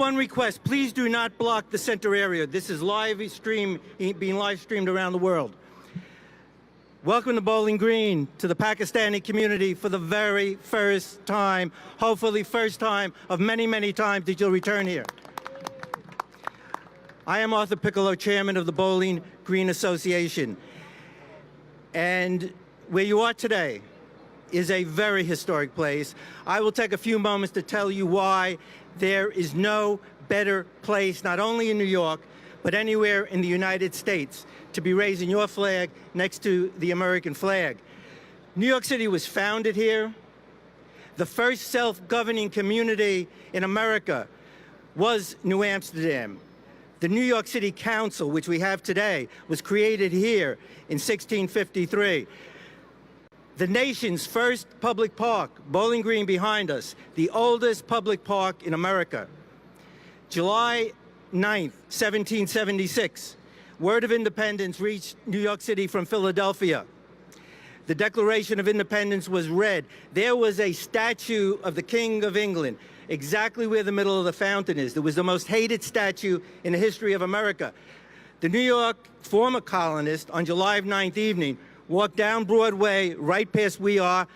One request, please do not block the center area. This is being live streamed around the world. Welcome to Bowling Green, to the Pakistani community for the very first time, hopefully first time of many, many times that you'll return here. I am Arthur Piccolo, chairman of the Bowling Green Association. And where you are today is a very historic place. I will take a few moments to tell you why there is no better place, not only in New York, but anywhere in the United States, to be raising your flag next to the American flag. New York City was founded here. The first self-governing community in America was New Amsterdam. The New York City Council, which we have today, was created here in 1653. The nation's first public park, Bowling Green behind us, the oldest public park in America. July 9th, 1776, word of independence reached New York City from Philadelphia. The Declaration of Independence was read. There was a statue of the King of England, exactly where the middle of the fountain is. It was the most hated statue in the history of America. The New York former colonists on July 9th evening walked down Broadway, right past we are,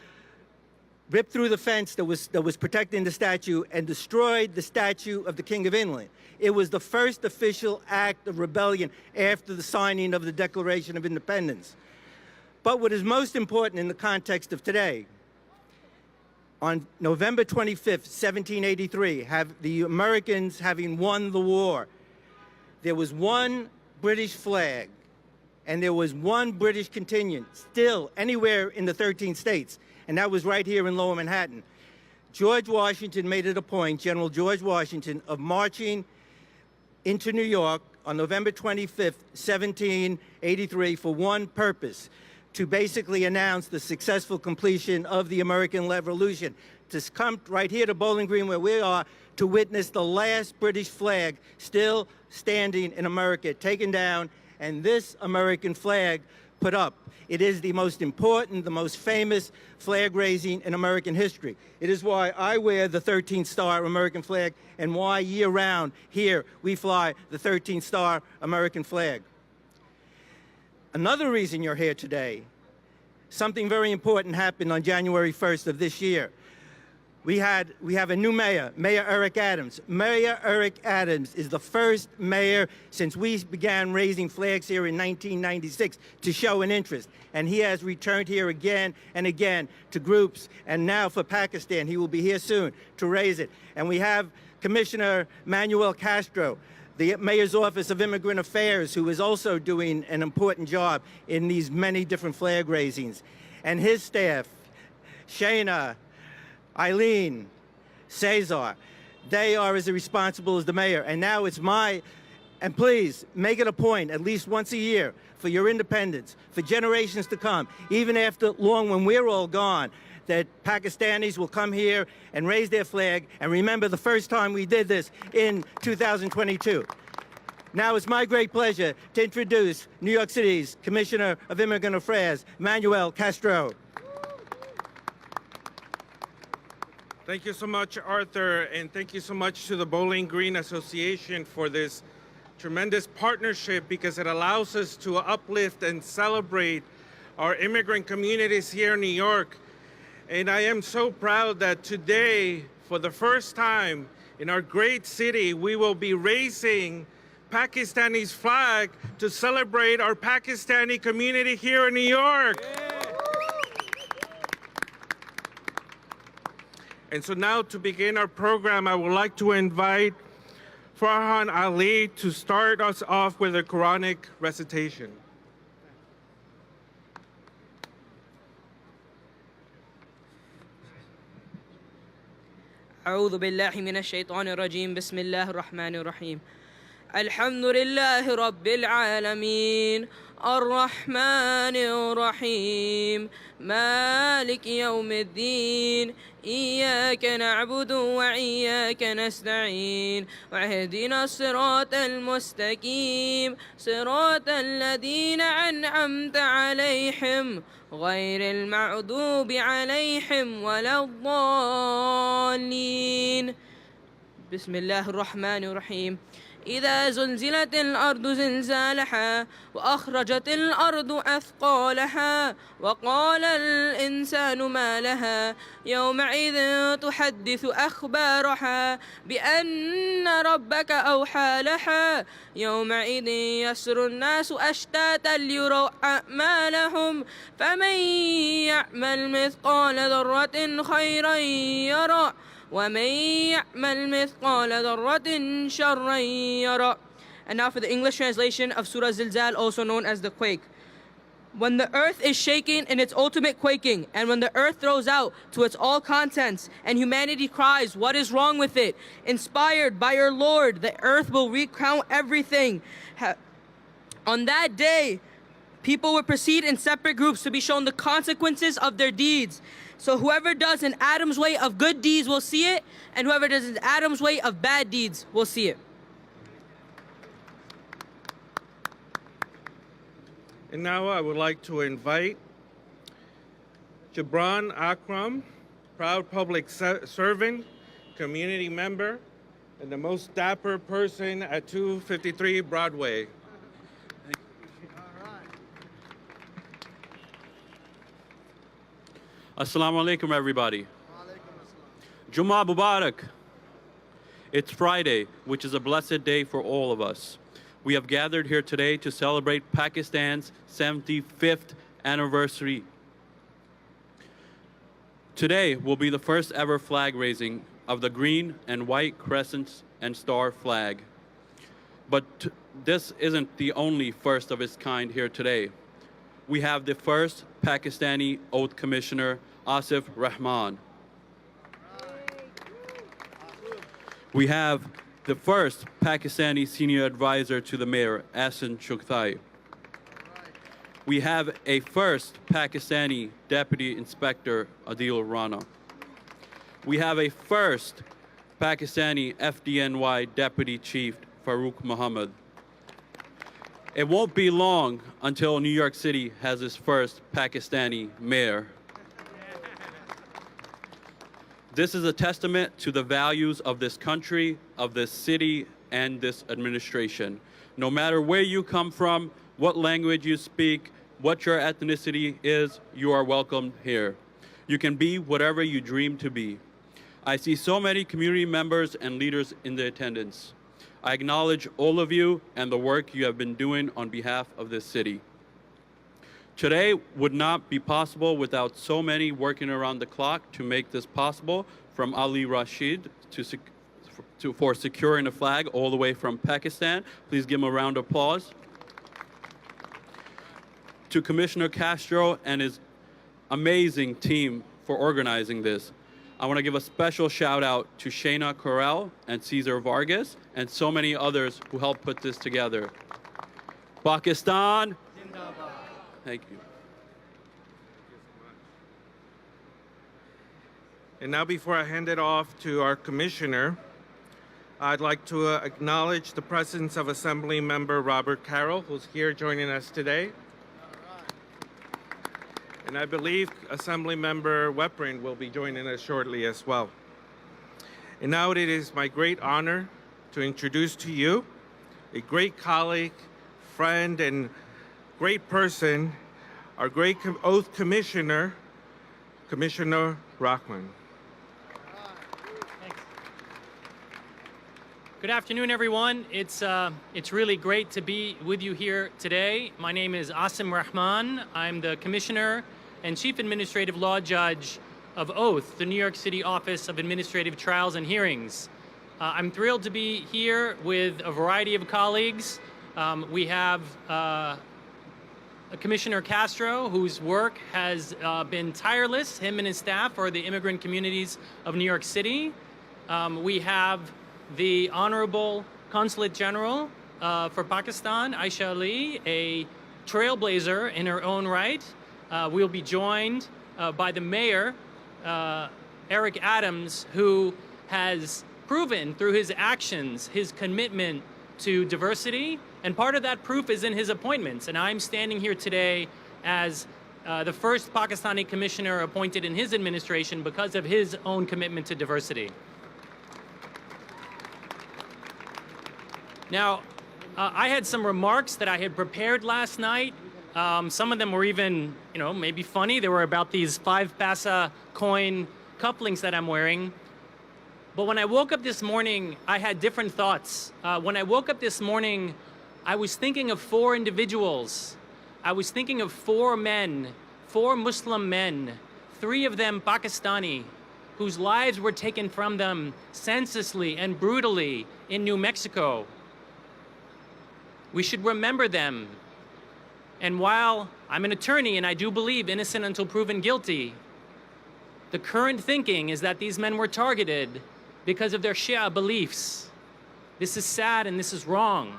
ripped through the fence that was protecting the statue and destroyed the statue of the King of England. It was the first official act of rebellion after the signing of the Declaration of Independence. But what is most important in the context of today, on November 25th, 1783, the Americans having won the war, there was one British flag and there was one British contingent still anywhere in the 13 states, and that was right here in Lower Manhattan. George Washington made it a point, General George Washington, of marching into New York on November 25th, 1783, for one purpose, to basically announce the successful completion of the American Revolution, to come right here to Bowling Green where we are to witness the last British flag still standing in America, taken down, and this American flag put up. It is the most important, the most famous flag raising in American history. It is why I wear the 13-star American flag and why year-round here we fly the 13-star American flag. Another reason you're here today, something very important happened on January 1st of this year. We have a new mayor, Mayor Eric Adams. Mayor Eric Adams is the first mayor since we began raising flags here in 1996 to show an interest. And he has returned here again and again to groups. And now for Pakistan, he will be here soon to raise it. And we have Commissioner Manuel Castro, the Mayor's Office of Immigrant Affairs, who is also doing an important job in these many different flag raisings. And his staff, Shayna, Eileen, Cesar, they are as responsible as the mayor. And now it's and please make it a point at least once a year for your independence, for generations to come, even after long when we're all gone, that Pakistanis will come here and raise their flag and remember the first time we did this in 2022. Now it's my great pleasure to introduce New York City's Commissioner of Immigrant Affairs, Manuel Castro. Thank you so much, Arthur, and thank you so much to the Bowling Green Association for this tremendous partnership, because it allows us to uplift and celebrate our immigrant communities here in New York. And I am so proud that today, for the first time in our great city, we will be raising Pakistani's flag to celebrate our Pakistani community here in New York. Yeah. And so now, to begin our program, I would like to invite Farhan Ali to start us off with a Quranic recitation. أعوذ بالله من الشيطان الرجيم بسم الله الرحمن الرحيم الحمد لله رب العالمين الرحمن الرحيم مالك يوم الدين إياك نعبد وإياك نستعين واهدنا الصراط المستقيم صراط الذين أنعمت عليهم غير المغضوب عليهم ولا الضالين بسم الله الرحمن الرحيم إذا زلزلت الأرض زلزالها وأخرجت الأرض أثقالها وقال الإنسان ما لها يومئذ تحدث أخبارها بأن ربك أوحى لها يومئذ يسر الناس أشتاتا ليروا أعمالهم فمن يعمل مثقال ذرة خيرا يرى ومن يعمل مثقال ذرة شرا يرى. And now for the English translation of Surah Zilzal, also known as the quake. When the earth is shaking in its ultimate quaking, and when the earth throws out to its all contents, and humanity cries, what is wrong with it? Inspired by your Lord, the earth will recount everything. On that day, people will proceed in separate groups to be shown the consequences of their deeds. So whoever does an Adam's way of good deeds will see it, and whoever does an Adam's way of bad deeds will see it. And now I would like to invite Jabran Akram, proud public servant, community member, and the most dapper person at 253 Broadway. Assalamu alaikum, everybody. Jummah Mubarak. It's Friday, which is a blessed day for all of us. We have gathered here today to celebrate Pakistan's 75th anniversary. Today will be the first ever flag raising of the green and white crescent and star flag. But this isn't the only first of its kind here today. We have the first Pakistani Oath Commissioner, Asif Rahman. We have the first Pakistani Senior Advisor to the Mayor, Ahsan Shukthai. We have a first Pakistani Deputy Inspector, Adil Rana. We have a first Pakistani FDNY Deputy Chief, Farooq Muhammad. It won't be long until New York City has its first Pakistani mayor. This is a testament to the values of this country, of this city, and this administration. No matter where you come from, what language you speak, what your ethnicity is, you are welcome here. You can be whatever you dream to be. I see so many community members and leaders in the attendance. I acknowledge all of you and the work you have been doing on behalf of this city. Today would not be possible without so many working around the clock to make this possible, from Ali Rashid for securing the flag all the way from Pakistan. Please give him a round of applause. To Commissioner Castro and his amazing team for organizing this. I want to give a special shout out to Shayna Corral and Cesar Vargas and so many others who helped put this together. Pakistan. Thank you. And now, before I hand it off to our commissioner, I'd like to acknowledge the presence of Assembly Member Robert Carroll, who's here joining us today. And I believe Assembly Member Weprin will be joining us shortly as well. And now it is my great honor to introduce to you a great colleague, friend, and great person, our great Oath Commissioner, Commissioner Rahman. Good afternoon, everyone. It's really great to be with you here today. My name is Asim Rahman. I'm the Commissioner and Chief Administrative Law Judge of Oath, the New York City Office of Administrative Trials and Hearings. I'm thrilled to be here with a variety of colleagues. We have Commissioner Castro, whose work has been tireless, him and his staff, for the immigrant communities of New York City. We have the Honorable Consulate General for Pakistan, Aisha Ali, a trailblazer in her own right. We'll be joined by the Mayor, Eric Adams, who has proven through his actions his commitment to diversity, and part of that proof is in his appointments. And I'm standing here today as the first Pakistani commissioner appointed in his administration because of his own commitment to diversity. Now, I had some remarks that I had prepared last night. Some of them were even, maybe funny. They were about these 5 paisa coin cufflinks that I'm wearing. But when I woke up this morning, I had different thoughts. When I woke up this morning, I was thinking of 4 individuals. I was thinking of 4 men, 4 Muslim men, 3 of them Pakistani, whose lives were taken from them senselessly and brutally in New Mexico. We should remember them. And while I'm an attorney and I do believe innocent until proven guilty, the current thinking is that these men were targeted because of their Shia beliefs. This is sad and this is wrong.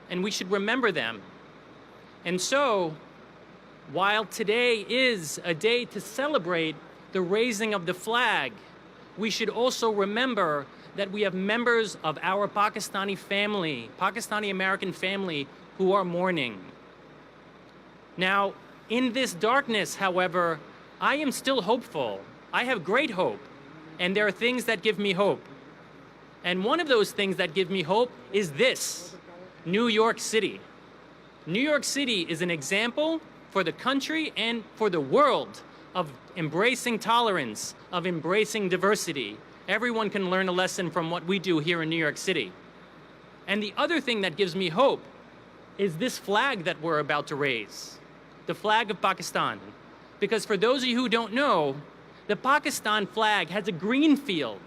And we should remember them. And so, while today is a day to celebrate the raising of the flag, we should also remember that we have members of our Pakistani family, Pakistani American family, who are mourning. Now, in this darkness, however, I am still hopeful. I have great hope, and there are things that give me hope. And one of those things that give me hope is this: New York City. New York City is an example for the country and for the world of embracing tolerance, of embracing diversity. Everyone can learn a lesson from what we do here in New York City. And the other thing that gives me hope is this flag that we're about to raise, the flag of Pakistan. Because for those of you who don't know, the Pakistan flag has a green field,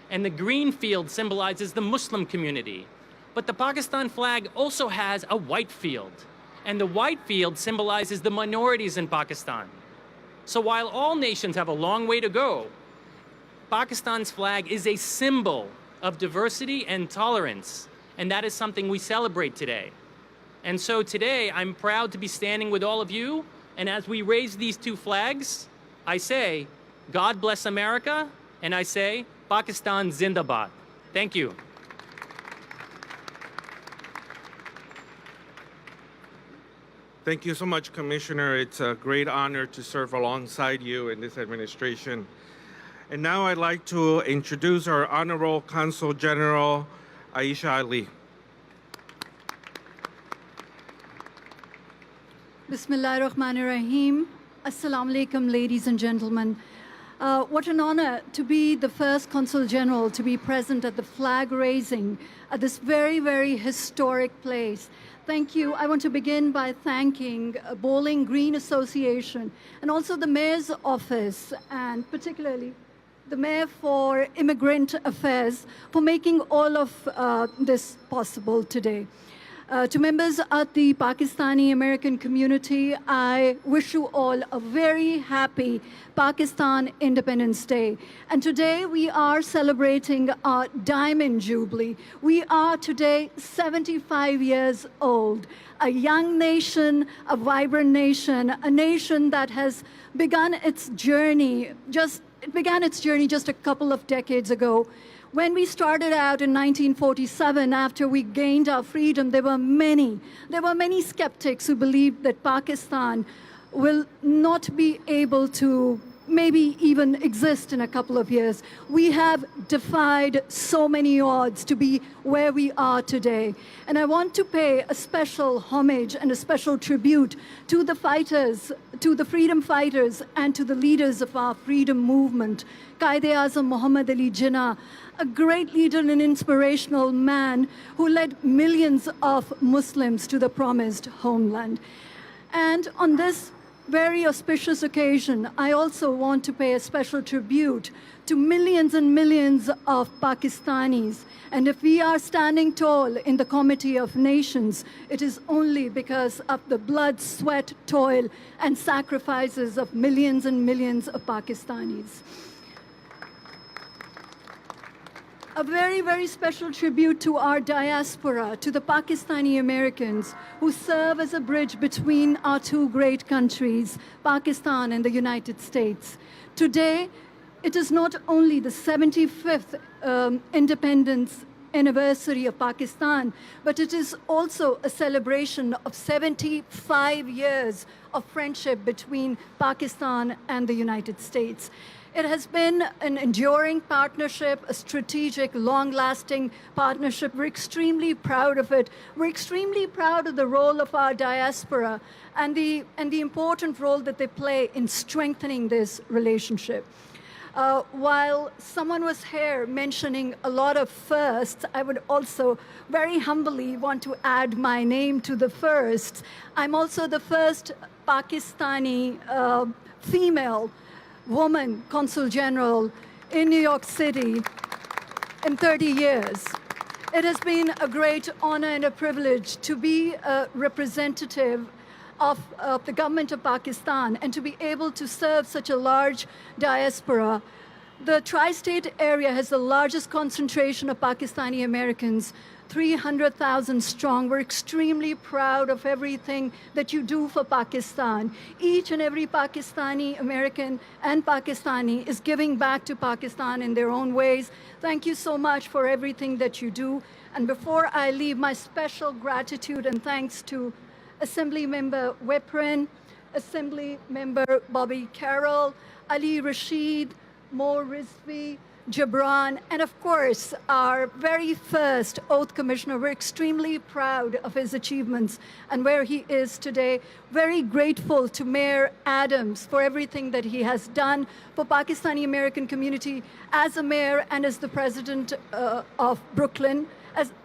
and the green field symbolizes the Muslim community. But the Pakistan flag also has a white field, and the white field symbolizes the minorities in Pakistan. So while all nations have a long way to go, Pakistan's flag is a symbol of diversity and tolerance, and that is something we celebrate today. And so today, I'm proud to be standing with all of you, and as we raise these 2 flags, I say, God bless America, and I say, Pakistan Zindabad. Thank you. Thank you so much, Commissioner. It's a great honor to serve alongside you in this administration. And now I'd like to introduce our Honorable Consul General, Aisha Ali. Bismillahir Rahmanir Rahim. Assalamu alaikum, ladies and gentlemen. What an honor to be the first Consul General to be present at the flag raising at this very, very historic place. Thank you. I want to begin by thanking Bowling Green Association and also the Mayor's Office, and particularly the Mayor for Immigrant Affairs for making all of this possible today. To members of the Pakistani American community, I wish you all a very happy Pakistan Independence Day. And today we are celebrating our Diamond Jubilee. We are today 75 years old, a young nation, a vibrant nation, a nation that has begun its journey just a couple of decades ago. When we started out in 1947, after we gained our freedom, there were many skeptics who believed that Pakistan will not be able to maybe even exist in a couple of years. We have defied so many odds to be where we are today. And I want to pay a special homage and a special tribute to the fighters, to the freedom fighters, and to the leaders of our freedom movement. Quaid-e-Azam Muhammad Ali Jinnah, a great leader and an inspirational man who led millions of Muslims to the promised homeland. And on this very auspicious occasion, I also want to pay a special tribute to millions and millions of Pakistanis. And if we are standing tall in the Committee of Nations, it is only because of the blood, sweat, toil, and sacrifices of millions and millions of Pakistanis. A very, very special tribute to our diaspora, to the Pakistani Americans who serve as a bridge between our 2 great countries, Pakistan and the United States. Today, it is not only the 75th independence anniversary of Pakistan, but it is also a celebration of 75 years of friendship between Pakistan and the United States. It has been an enduring partnership, a strategic, long-lasting partnership. We're extremely proud of it. We're extremely proud of the role of our diaspora and the important role that they play in strengthening this relationship. While someone was here mentioning a lot of firsts, I would also very humbly want to add my name to the firsts. I'm also the first Pakistani female woman consul general in New York City in 30 years. It has been a great honor and a privilege to be a representative of the government of Pakistan and to be able to serve such a large diaspora. The tri-state area has the largest concentration of Pakistani Americans, 300,000 strong. We're extremely proud of everything that you do for Pakistan. Each and every Pakistani American and Pakistani is giving back to Pakistan in their own ways. Thank you so much for everything that you do. And before I leave, my special gratitude and thanks to Assembly Member Weprin, Assembly Member Bobby Carroll, Ali Rashid, Mo Rizvi, Jabran, and of course, our very first Oath Commissioner. We're extremely proud of his achievements and where he is today. Very grateful to Mayor Adams for everything that he has done for Pakistani American community as a mayor and as the president of Brooklyn.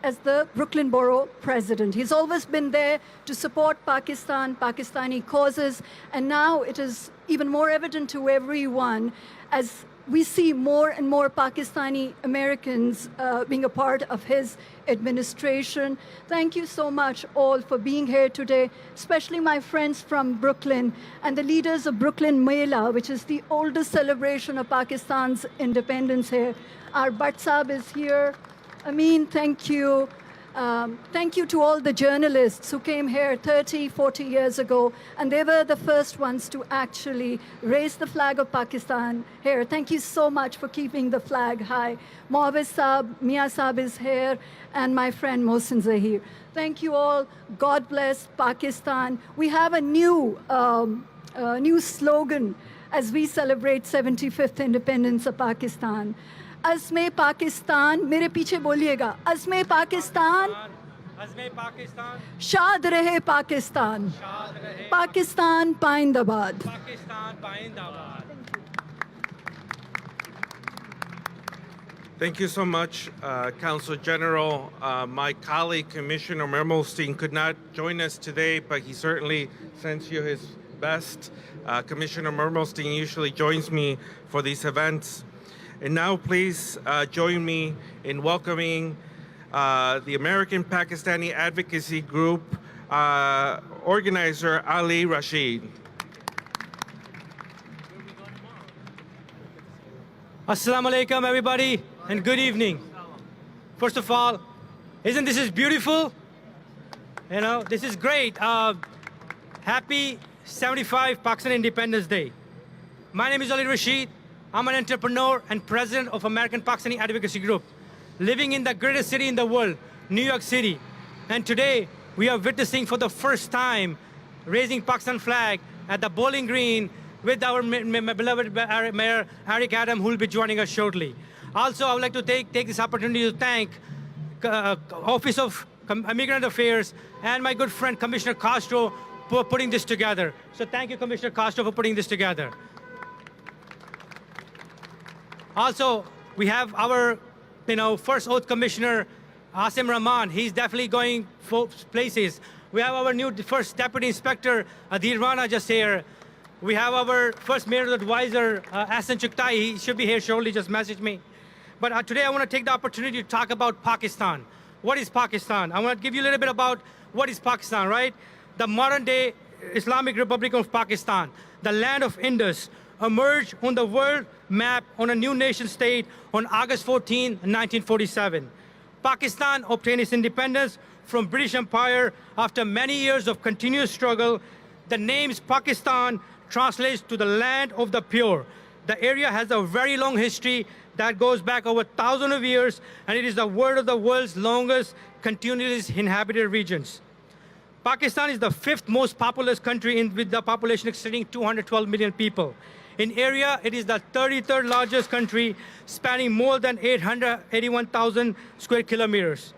As the Brooklyn Borough President. He's always been there to support Pakistan, Pakistani causes, and now it is even more evident to everyone as we see more and more Pakistani Americans being a part of his administration. Thank you so much all for being here today, especially my friends from Brooklyn and the leaders of Brooklyn Mela, which is the oldest celebration of Pakistan's independence here. Our Bhatt Saab is here. Amin, thank you. Thank you to all the journalists who came here 30, 40 years ago, and they were the first ones to actually raise the flag of Pakistan here. Thank you so much for keeping the flag high. Mohammad Saab, Mia Saab is here, and my friend Mohsin Zahir. Thank you all. God bless Pakistan. We have a new slogan as we celebrate 75th independence of Pakistan. अज़्मे Pakistan, मेरे पीछे बोलिएगा, अज़्मे पाकिस्तान, अज़्मे पाकिस्तान, शाद रहे Pakistan, Pakistan पाइंदाबाद, Pakistan पाइंदाबाद. Thank you so much, Council General. My colleague, Commissioner Mermelstein, could not join us today, but he certainly sends you his best. Commissioner Mermelstein usually joins me for these events. And now please join me in welcoming the American Pakistani Advocacy Group organizer Ali Rashid. Assalamu alaikum, everybody, and good evening. First of all, isn't this beautiful? You know, this is great. Happy 75 Pakistan Independence Day. My name is Ali Rashid. I'm an entrepreneur and president of American Pakistani Advocacy Group, living in the greatest city in the world, New York City. And today, we are witnessing for the first time raising Pakistan flag at the Bowling Green with our beloved Mayor Eric Adams, who will be joining us shortly. Also, I would like to take this opportunity to thank Office of Immigrant Affairs and my good friend Commissioner Castro for putting this together. So thank you, Commissioner Castro, for putting this together. Also, we have our, first Oath Commissioner, Asim Rahman. He's definitely going for places. We have our new first Deputy Inspector, Adil Rana, just here. We have our first Mayor Advisor, Ahsan Chuktai. He should be here shortly, just message me. But today I want to take the opportunity to talk about Pakistan. What is Pakistan? I want to give you a little bit about what is Pakistan, right? The modern-day Islamic Republic of Pakistan, the land of Indus, emerged on the world map on a new nation state on August 14, 1947. Pakistan obtained its independence from British Empire after many years of continuous struggle. The name Pakistan translates to the land of the pure. The area has a very long history that goes back over thousands of years, and it is one of the world's longest continuously inhabited regions. Pakistan is the fifth most populous country with the population exceeding 212 million people. In area, it is the 33rd largest country, spanning more than 881,000 square kilometers.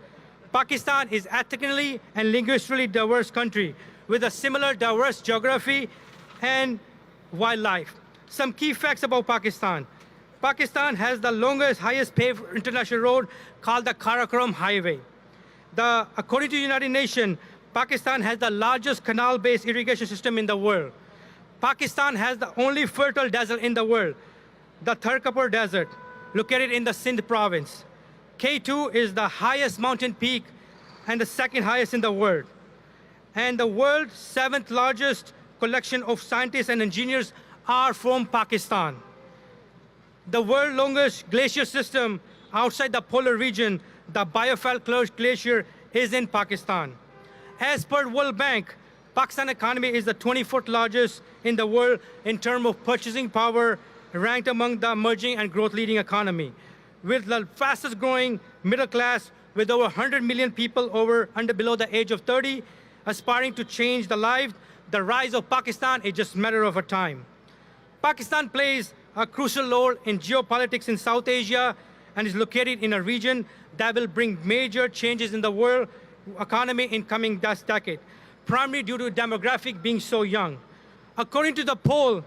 Pakistan is ethnically and linguistically diverse country with a similar diverse geography and wildlife. Some key facts about Pakistan. Pakistan has the longest, highest paved international road called the Karakoram Highway. According to the United Nations, Pakistan has the largest canal-based irrigation system in the world. Pakistan has the only fertile desert in the world, the Tharkapur Desert, located in the Sindh province. K2 is the highest mountain peak and the second highest in the world. And the world's 7th largest collection of scientists and engineers are from Pakistan. The world's longest glacier system outside the polar region, the Biofeld Glacier, is in Pakistan. As per World Bank, Pakistan economy is the 24th largest in the world in terms of purchasing power, ranked among the emerging and growth leading economy, with the fastest growing middle class, with over 100 million people below the age of 30, aspiring to change the life. The rise of Pakistan is just a matter of a time. Pakistan plays a crucial role in geopolitics in South Asia and is located in a region that will bring major changes in the world economy in coming decade, primarily due to demographic being so young. According to the poll,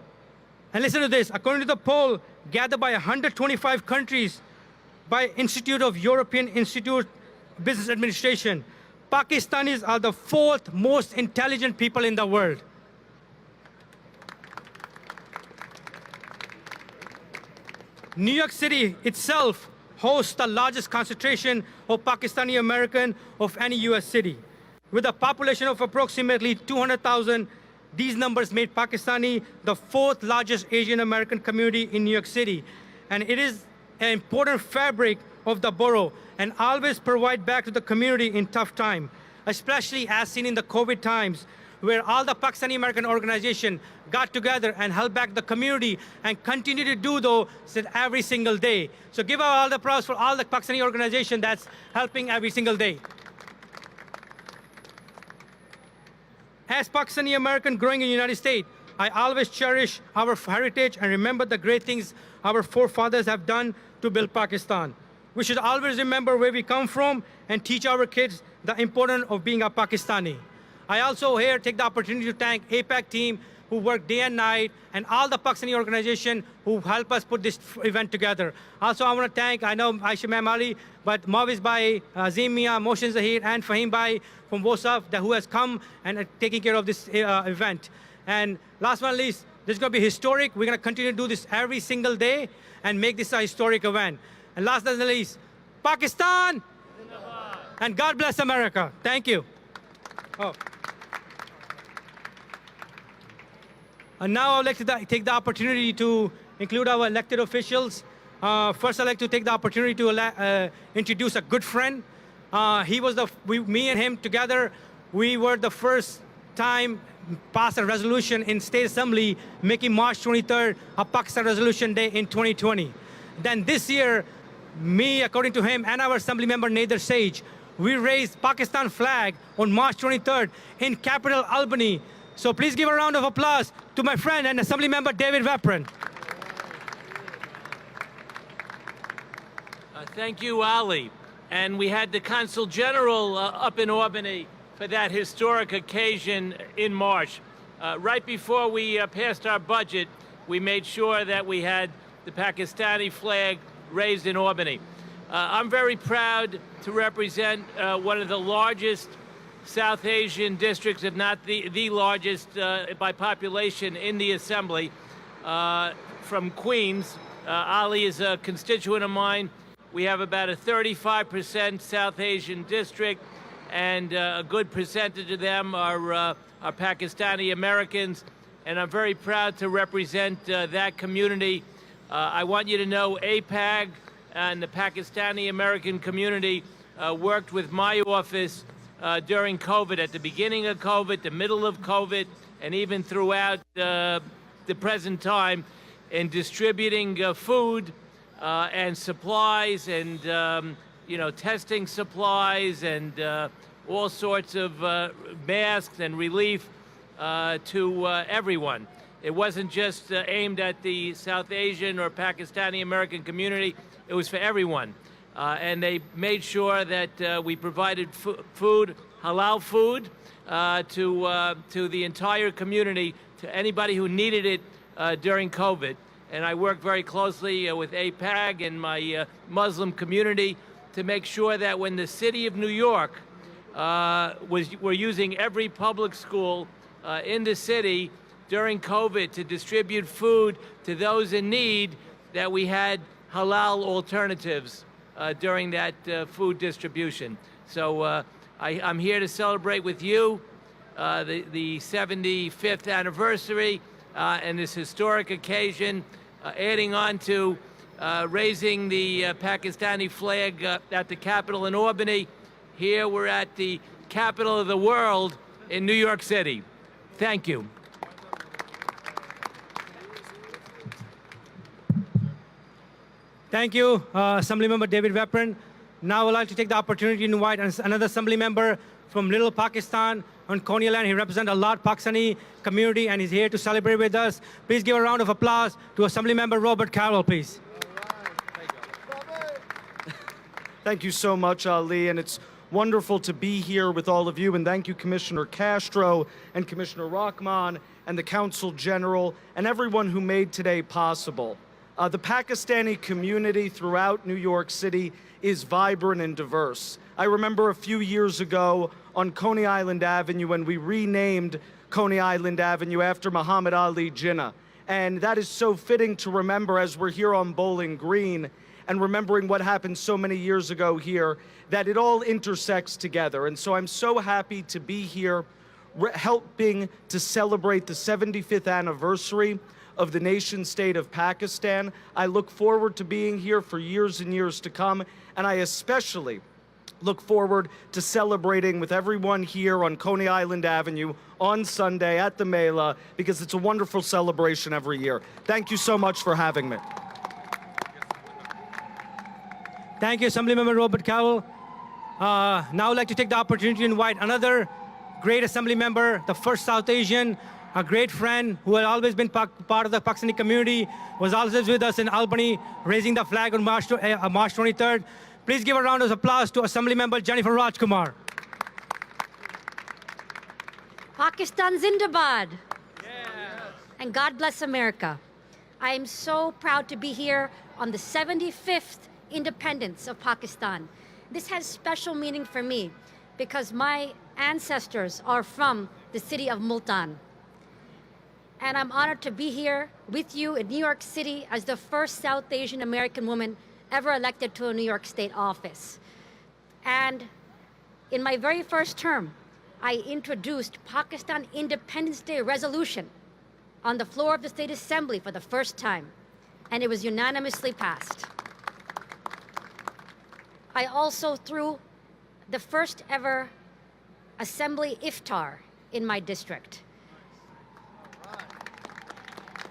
and listen to this, according to the poll gathered by 125 countries by European Institute of Business Administration, Pakistanis are the 4th most intelligent people in the world. New York City itself hosts the largest concentration of Pakistani American of any US city. With a population of approximately 200,000, these numbers made Pakistani the 4th largest Asian American community in New York City. And it is an important fabric of the borough and always provide back to the community in tough time, especially as seen in the COVID times, where all the Pakistani American organization got together and held back the community and continue to do though every single day. So give all the applause for all the Pakistani organization that's helping every single day. As Pakistani American growing in the United States, I always cherish our heritage and remember the great things our forefathers have done to build Pakistan. We should always remember where we come from and teach our kids the importance of being a Pakistani. I also here take the opportunity to thank APAC team who work day and night and all the Pakistani organization who help us put this event together. Also, I want to thank, I know Aisha Ma'am Ali, but Maviz Bhai, Azim Mia, Mohsin Zahir, and Fahim Bhai from WOSAF who has come and taking care of this event. And last but not least, this is going to be historic. We're going to continue to do this every single day and make this a historic event. And last but not least, Pakistan, and God bless America. Thank you. Oh. And now I'd like to take the opportunity to include our elected officials. First, I'd like to take the opportunity to introduce a good friend. Me and him together, we were the first time passed a resolution in State Assembly making March 23rd a Pakistan Resolution Day in 2020. Then this year, me, according to him, and our Assembly member Nader Sage, we raised Pakistan flag on March 23rd in capital Albany. So please give a round of applause to my friend and Assembly member David Veprin. Thank you, Ali. And we had the Consul General up in Albany for that historic occasion in March. Right before we passed our budget, we made sure that we had the Pakistani flag raised in Albany. I'm very proud to represent one of the largest South Asian districts, if not the largest by population in the Assembly, from Queens. Ali is a constituent of mine. We have about a 35% South Asian district, and a good percentage of them are Pakistani Americans, and I'm very proud to represent that community. I want you to know APAG and the Pakistani American community worked with my office during COVID, at the beginning of COVID, the middle of COVID, and even throughout the present time, in distributing food and supplies and testing supplies and all sorts of masks and relief to everyone. It wasn't just aimed at the South Asian or Pakistani American community. It was for everyone. And they made sure that we provided food, halal food, to the entire community, to anybody who needed it during COVID. And I worked very closely with APAG and my Muslim community to make sure that when the city of New York were using every public school in the city during COVID to distribute food to those in need, that we had halal alternatives during that food distribution. So I'm here to celebrate with you the 75th anniversary and this historic occasion, adding on to raising the Pakistani flag at the Capitol in Albany. Here we're at the capital of the world in New York City. Thank you. Thank you, Assemblymember David Weprin. Now I'd like to take the opportunity to invite another Assembly member from Little Pakistan on Coney Island. He represents a large Pakistani community and he's here to celebrate with us. Please give a round of applause to Assemblymember Robert Carroll, please. Thank you so much, Ali, and it's wonderful to be here with all of you, and thank you, Commissioner Castro and Commissioner Rahman and the Council General and everyone who made today possible. The Pakistani community throughout New York City is vibrant and diverse. I remember a few years ago on Coney Island Avenue when we renamed Coney Island Avenue after Muhammad Ali Jinnah. And that is so fitting to remember as we're here on Bowling Green and remembering what happened so many years ago here, that it all intersects together. And so I'm so happy to be here helping to celebrate the 75th anniversary of the nation state of Pakistan. I look forward to being here for years and years to come, and I especially look forward to celebrating with everyone here on Coney Island Avenue on Sunday at the Mela, because it's a wonderful celebration every year. Thank you so much for having me. Thank you, Assemblymember Robert Carroll. Now I'd like to take the opportunity to invite another great Assembly member, the first South Asian, a great friend who had always been part of the Pakistani community, was always with us in Albany, raising the flag on March 23rd. Please give a round of applause to Assemblymember Jennifer Rajkumar. Pakistan Zindabad. And God bless America. I am so proud to be here on the 75th independence of Pakistan. This has special meaning for me because my ancestors are from the city of Multan. And I'm honored to be here with you in New York City as the first South Asian American woman ever elected to a New York State office. And in my very first term, I introduced Pakistan Independence Day resolution on the floor of the State Assembly for the first time, and it was unanimously passed. I also threw the first ever Assembly iftar in my district.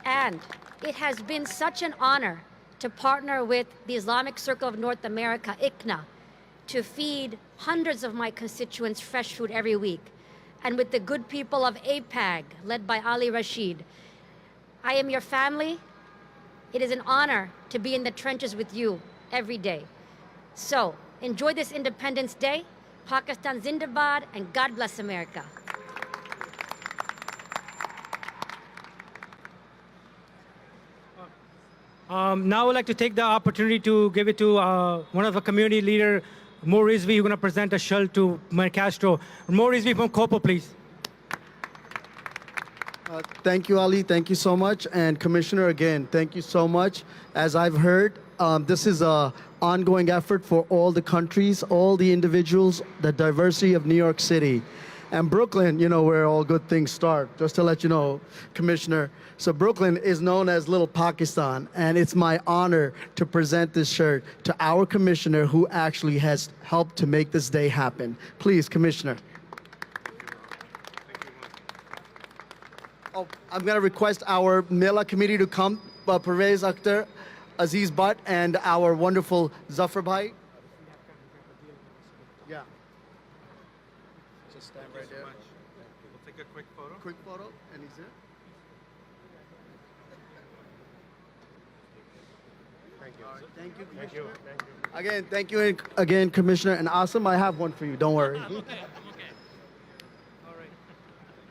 And it has been such an honor to partner with the Islamic Circle of North America, ICNA, to feed hundreds of my constituents fresh food every week. And with the good people of APAG, led by Ali Rashid. I am your family. It is an honor to be in the trenches with you every day. So, enjoy this Independence Day. Pakistan Zindabad, and God bless America. Now I'd like to take the opportunity to give it to one of the community leader, Mo Rizvi, who's going to present a shirt to Mayor Castro. Mo Rizvi from Copa, please. Thank you, Ali. Thank you so much. And Commissioner, again, thank you so much. As I've heard, this is an ongoing effort for all the countries, all the individuals, the diversity of New York City. And Brooklyn, you know, where all good things start. Just to let you know, Commissioner. So Brooklyn is known as Little Pakistan, and it's my honor to present this shirt to our Commissioner who actually has helped to make this day happen. Please, Commissioner. Oh, I'm going to request our Mela committee to come, Pervez Akhtar, Aziz Butt, and our wonderful Zafar Bhai. Yeah. Just stand right there. We'll take a quick photo. Quick photo, and he's in. Again, thank you again, Commissioner. And Asim, I have one for you. Don't worry.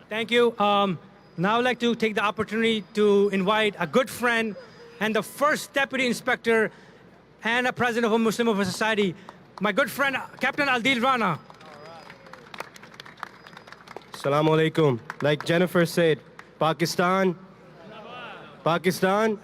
Thank you. Now I'd like to take the opportunity to invite a good friend and the first deputy inspector and a president of a Muslim Open Society, my good friend, Captain Adil Rana. Assalamu alaikum. Like Jennifer said, Pakistan. Pakistan.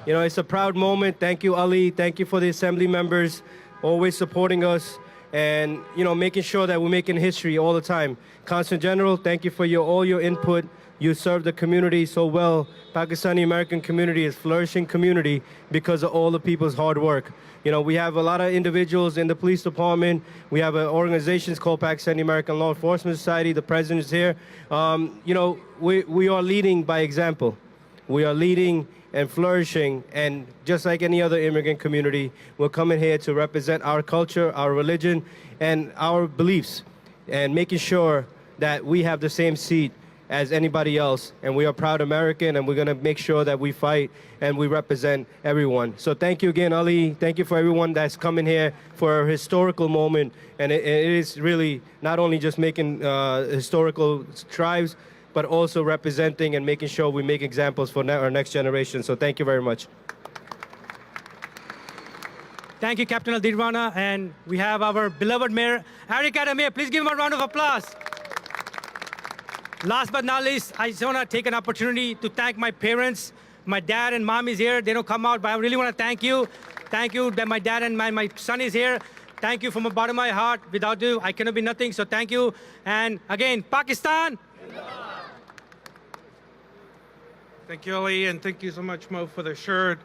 You know, it's a proud moment. Thank you, Ali. Thank you for the assembly members always supporting us and, you know, making sure that we're making history all the time. Consul General, thank you for all your input. You serve the community so well. Pakistani American community is a flourishing community because of all the people's hard work. You know, we have a lot of individuals in the police department. We have organizations called Pakistani American Law Enforcement Society. The president is here. You know, we are leading by example. We are leading and flourishing, and just like any other immigrant community, we're coming here to represent our culture, our religion, and our beliefs, and making sure that we have the same seat as anybody else, and we are proud American, and we're going to make sure that we fight and we represent everyone. So thank you again, Ali. Thank you for everyone that's coming here for a historical moment, and it is really not only just making historical strides, but also representing and making sure we make examples for our next generation. So thank you very much. Thank you, Captain Adil Rana, and we have our beloved Mayor, Eric Adamir. Please give him a round of applause. Last but not least, I just want to take an opportunity to thank my parents. My dad and mom is here. They don't come out, but I really want to thank you. Thank you that my dad and my son is here. Thank you from the bottom of my heart. Without you, I cannot be nothing, so thank you. And again, Pakistan. Thank you, Ali, and thank you so much, Mo, for the shirt.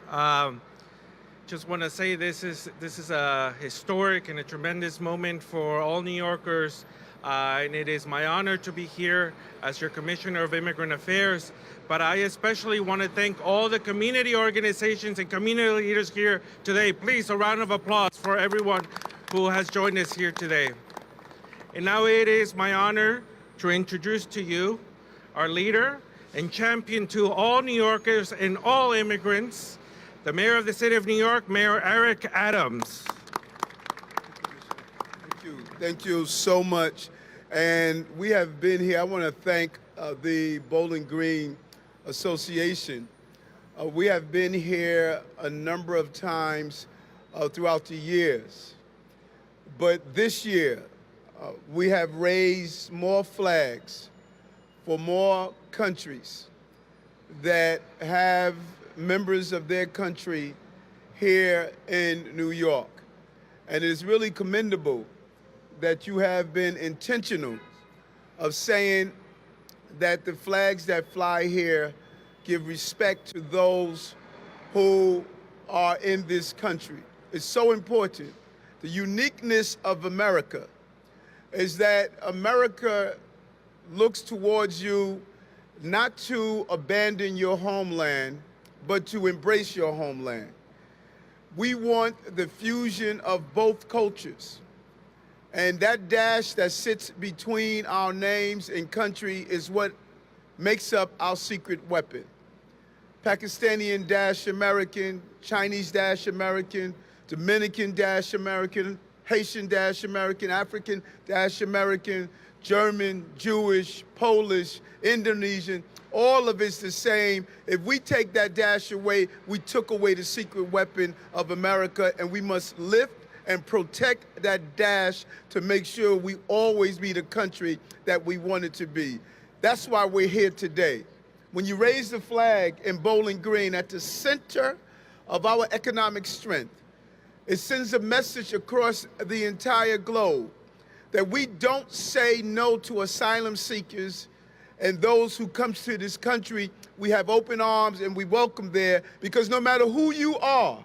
Just want to say this is a historic and a tremendous moment for all New Yorkers, and it is my honor to be here as your Commissioner of Immigrant Affairs. But I especially want to thank all the community organizations and community leaders here today. Please, a round of applause for everyone who has joined us here today. And now it is my honor to introduce to you our leader and champion to all New Yorkers and all immigrants, the Mayor of the City of New York, Mayor Eric Adams. Thank you so much. And we have been here. I want to thank the Bowling Green Association. We have been here a number of times throughout the years. But this year, we have raised more flags for more countries that have members of their country here in New York. And it is really commendable that you have been intentional of saying that the flags that fly here give respect to those who are in this country. It's so important. The uniqueness of America is that America looks towards you not to abandon your homeland, but to embrace your homeland. We want the fusion of both cultures. And that dash that sits between our names and country is what makes up our secret weapon. Pakistani dash American, Chinese dash American, Dominican dash American, Haitian dash American, African dash American, German, Jewish, Polish, Indonesian, all of it's the same. If we take that dash away, we took away the secret weapon of America, and we must lift and protect that dash to make sure we always be the country that we want it to be. That's why we're here today. When you raise the flag in Bowling Green at the center of our economic strength, it sends a message across the entire globe that we don't say no to asylum seekers and those who come to this country. We have open arms and we welcome there, because no matter who you are,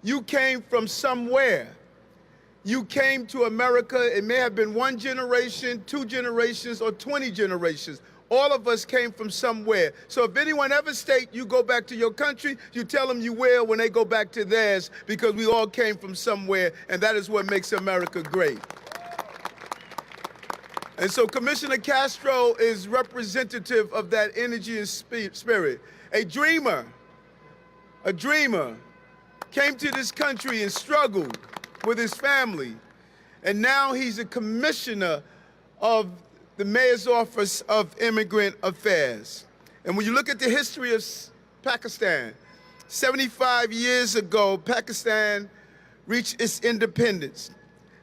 you came from somewhere. You came to America. It may have been 1 generation, 2 generations, or 20 generations. All of us came from somewhere. So if anyone ever state you go back to your country, you tell them you will when they go back to theirs, because we all came from somewhere, and that is what makes America great. And so Commissioner Castro is representative of that energy and spirit. A dreamer came to this country and struggled with his family. And now he's a commissioner of the Mayor's Office of Immigrant Affairs. And when you look at the history of Pakistan, 75 years ago, Pakistan reached its independence.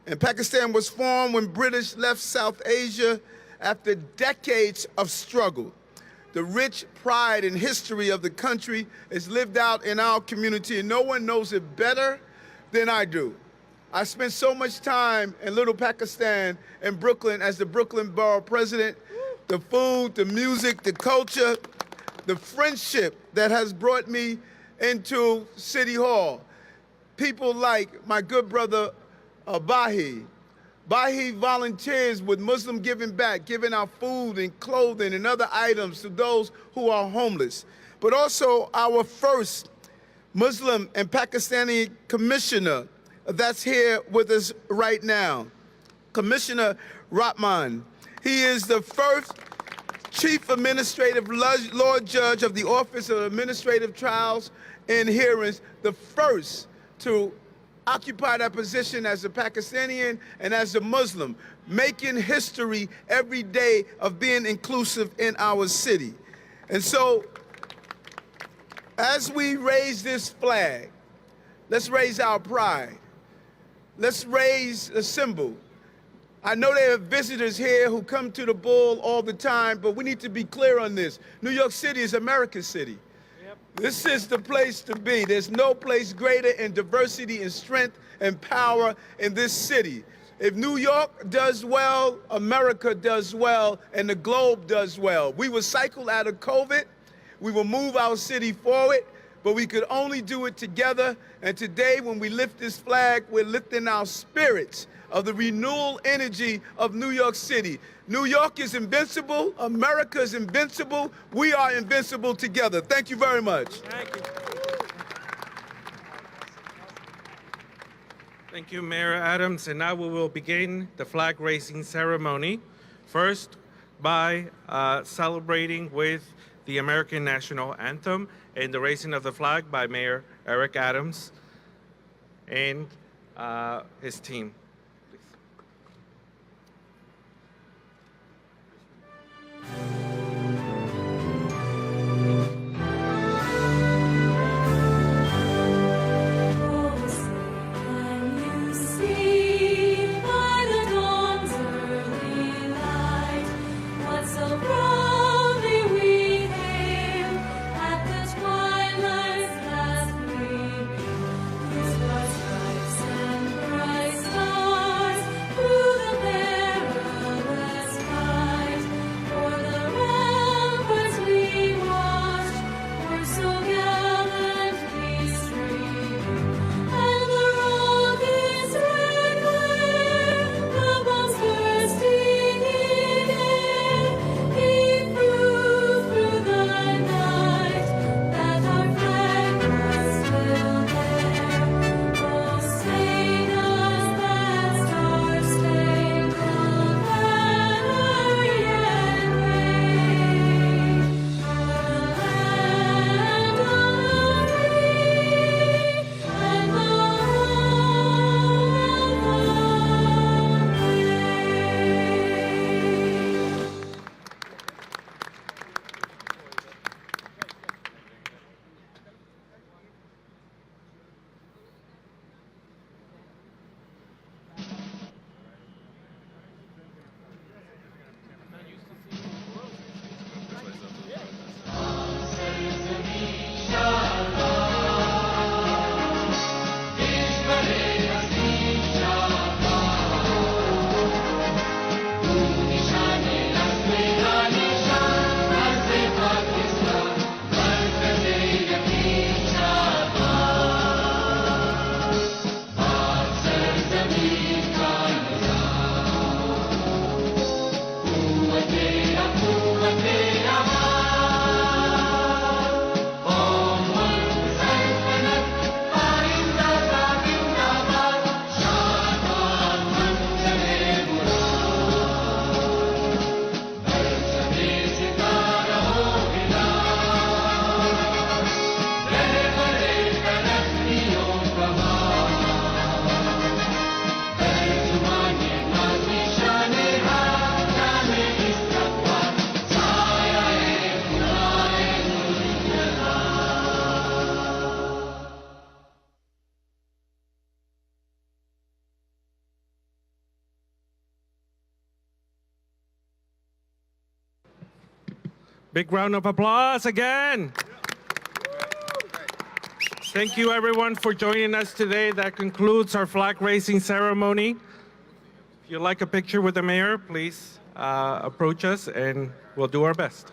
And Pakistan was formed when British left South Asia after decades of struggle. The rich pride and history of the country is lived out in our community, and no one knows it better than I do. I spent so much time in Little Pakistan in Brooklyn as the Brooklyn Borough President. The food, the music, the culture, the friendship that has brought me into City Hall. People like my good brother Bahi. Bahi volunteers with Muslim Giving Back, giving out food and clothing and other items to those who are homeless. But also our first Muslim and Pakistani commissioner that's here with us right now, Commissioner Rahman. He is the first Chief Administrative Law Judge of the Office of Administrative Trials and Hearings, the first to occupy that position as a Pakistani and as a Muslim, making history every day of being inclusive in our city. And so, as we raise this flag, let's raise our pride. Let's raise a symbol. I know there are visitors here who come to the Bull all the time, but we need to be clear on this. New York City is America's city. This is the place to be. There's no place greater in diversity and strength and power in this city. If New York does well, America does well, and the globe does well. We will cycle out of COVID. We will move our city forward, but we could only do it together. And today, when we lift this flag, we're lifting our spirits of the renewal energy of New York City. New York is invincible. America is invincible. We are invincible together. Thank you very much. Thank you. Thank you, Mayor Adams. And now we will begin the flag raising ceremony. First, by celebrating with the American National Anthem and the raising of the flag by Mayor Eric Adams and his team. Stripes and bright stars. Big round of applause again. Thank you everyone for joining us today. That concludes our flag raising ceremony. If you'd like a picture with the mayor, please approach us and we'll do our best.